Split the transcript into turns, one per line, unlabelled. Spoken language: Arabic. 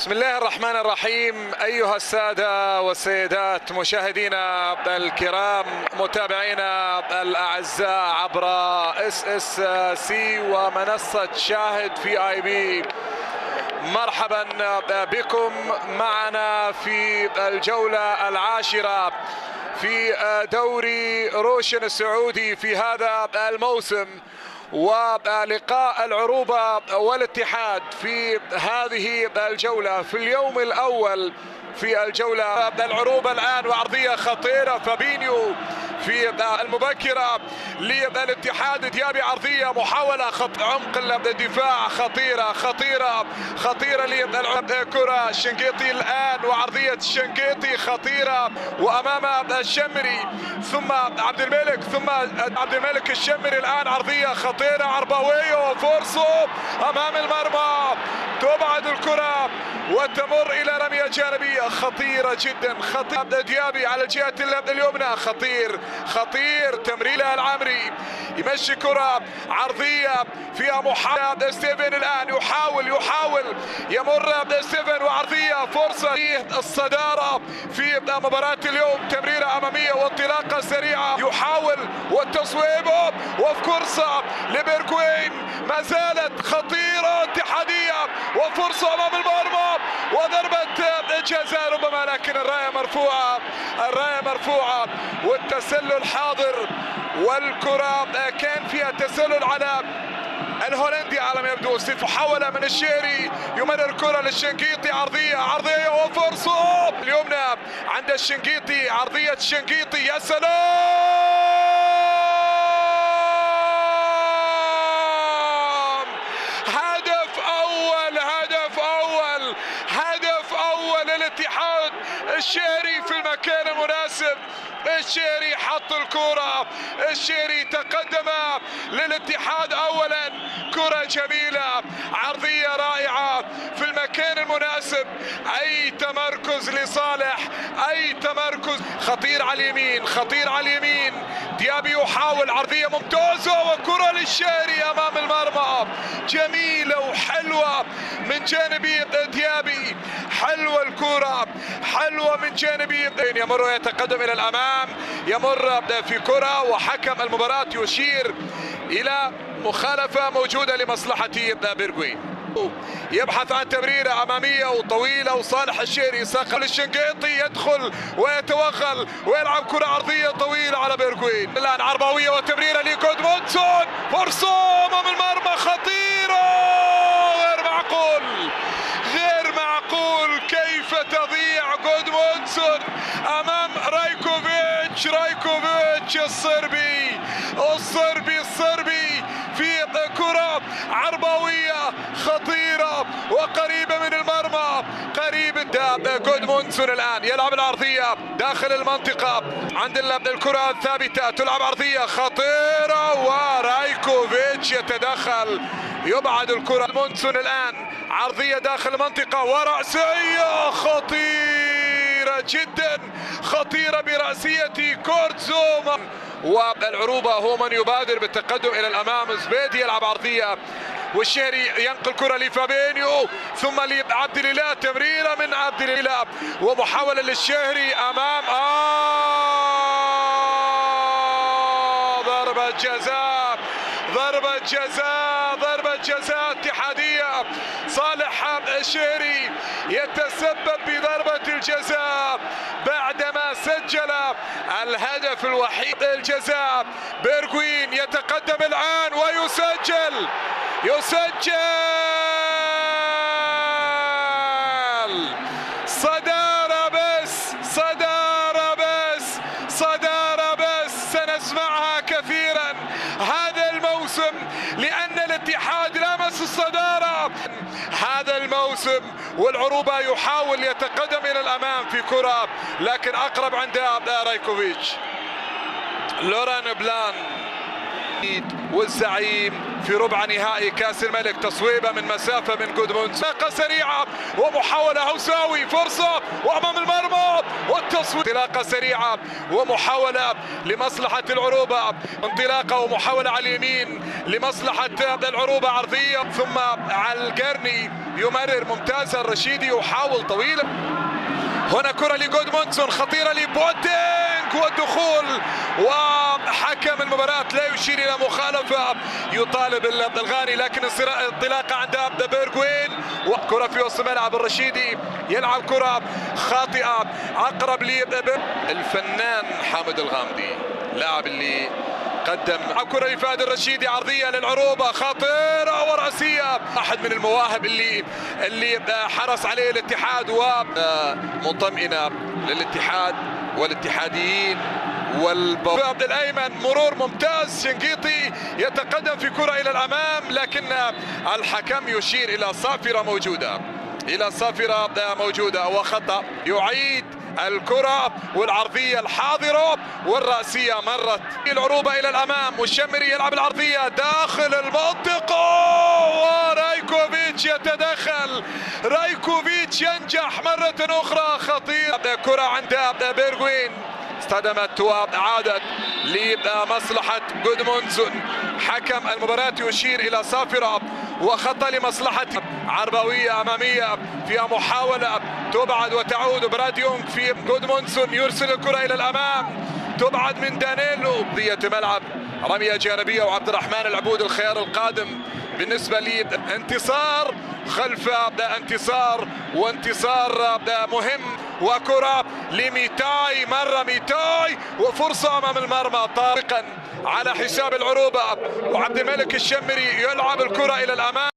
بسم الله الرحمن الرحيم. أيها السادة والسيدات مشاهدينا الكرام، متابعينا الأعزاء عبر SSC ومنصة شاهد VIP، مرحبا بكم معنا في الجولة العاشرة في دوري روشن السعودي في هذا الموسم، ولقاء العروبة والاتحاد في هذه الجولة في اليوم الأول في الجولة. العروبة الآن وعرضية خطيرة، فابينيو في المبكرة للاتحاد، ديابي عرضية محاولة عمق الدفاع خطيرة للكرة. الشنقيطي الآن وعرضية الشنقيطي خطيرة، وأمام الشمري ثم عبد الملك الشمري الآن عرضية خطيرة، عرباوية فرصة أمام المرمى، تبعد الكرة وتمر إلى رمية جانبية خطيرة جدا. ديابي على الجهة اليمنى خطير تمريرها العمري، يمشي كرة عرضية فيها محاولة. ستيفن الآن يحاول يمر ستيفن وعرضية، فرصة الصدارة في مباراة اليوم، تمريرة أمامية وانطلاقة سريعة، يحاول والتصويب وفرصة لبيرغوين، ما خطيرة اتحادية وفرصة أمام المرمى وضربة جزاء ربما، لكن الراية مرفوعة والتسلل حاضر، والكرة كان فيها تسلل على الهولندي على ما يبدو. محاولة من الشهري، يمرر الكرة للشنقيطي، عرضية وفرصة اليمنى عند الشنقيطي، عرضية الشنقيطي، يا سلام! هدف أول للاتحاد. الشهري في المكان المناسب، الشهري حط الكرة، الشهري تقدم للاتحاد أولا، كرة جميلة، عرضية رائعة في المكان المناسب، أي تمركز لصالح، أي تمركز خطير على اليمين، ديابي يحاول عرضية ممتازة وكرة للشهري أمام المرمى، جميلة وحلوة من جانب ديابي، حلوة الكرة، حلوة من جانب يمر ويتقدم إلى الأمام، يمر في كرة وحكم المباراة يشير إلى مخالفة موجودة لمصلحة بيرغوين، يبحث عن تمريرة أمامية وطويلة، وصالح الشهري ساق للشنقيطي، يدخل ويتوغل ويلعب كرة عرضية طويلة على بيرغوين. الآن عرباوية وتمريرة لجودمونسون، فرصة أمام المرمى خطيرة، غير معقول كيف تضيع جودمونسون أمام رايكوفيتش الصربي في كرة عرباوية خطيرة وقريبة من المرمى، جودمونسون الآن يلعب العرضية داخل المنطقة عند الكرة الثابتة، تلعب عرضية خطيرة ورايكوفيتش يتدخل، يبعد الكرة. مونسون الآن عرضية داخل المنطقة ورأسية خطيرة جدا، خطيرة برأسية كورتزوما، والعروبة هو من يبادر بالتقدم إلى الأمام. زبيدي يلعب عرضية والشهري ينقل كرة لفابينيو ثم لعبد الإله، تمريرة من عبد الإله ومحاولة للشهري أمام ضربة جزاء اتحادية. صالح الشهري يتسبب بضربة الجزاء بعدما سجل الهدف الوحيد الجزاء. بيرغوين يتقدم الآن ويسجل صدارة بس سنسمعها كثيرا هذا الموسم، لأن الاتحاد لمس الصدارة هذا الموسم، والعروبة يحاول يتقدم إلى الأمام في كرة لكن أقرب عند رايكوفيتش. لوران بلان والزعيم في ربع نهائي كاس الملك. تصويبه من مسافه من جودموندسون، انطلاقه سريعه ومحاوله هوساوي، فرصه وامام المرمى والتصويب. انطلاقه سريعه ومحاوله لمصلحه العروبه، انطلاقه ومحاوله على اليمين لمصلحه العروبه، عرضيه ثم على القرني يمرر ممتازا الرشيدي يحاول طويلا. هنا كرة لجودموندسون خطيرة لبوتينغ والدخول، وحكم المباراة لا يشير إلى مخالفة، يطالب الغاني لكن انطلاقة عند بيرغوين، وكرة في وسط الملعب. الرشيدي يلعب كرة خاطئة أقرب الفنان حامد الغامدي، لاعب اللي قدم كرة لفهد الرشيدي، عرضية للعروبة خطيرة ورأسية، أحد من المواهب اللي حرص عليه الاتحاد، ومطمئنة للاتحاد والاتحاديين عبد الأيمن. مرور ممتاز، شنقيطي يتقدم في كرة إلى الأمام، لكن الحكم يشير إلى صافرة موجودة وخطأ. يعيد الكرة والعرضية الحاضرة والرأسية مرت. العروبة إلى الأمام والشمري يلعب العرضية داخل المنطقة، ورايكوفيتش يتدخل، رايكوفيتش ينجح مرة أخرى، خطير. كرة عند بيرغوين اصطدمت وعادت لمصلحة جودموندسون. حكم المباراة يشير إلى صافرة وخطأ لمصلحة عربوية أمامية فيها محاولة تبعد وتعود. براد يونغ في جودموندسون يرسل الكرة إلى الأمام، تبعد من دانيلو. ضية ملعب رمية جانبية، وعبد الرحمن العبود الخيار القادم بالنسبة لي. انتصار خلف انتصار، وانتصار مهم. وكرة لميتاي، مرة ميتاي وفرصة أمام المرمى طارقا على حساب العروبة، وعبد الملك الشمري يلعب الكرة إلى الأمام.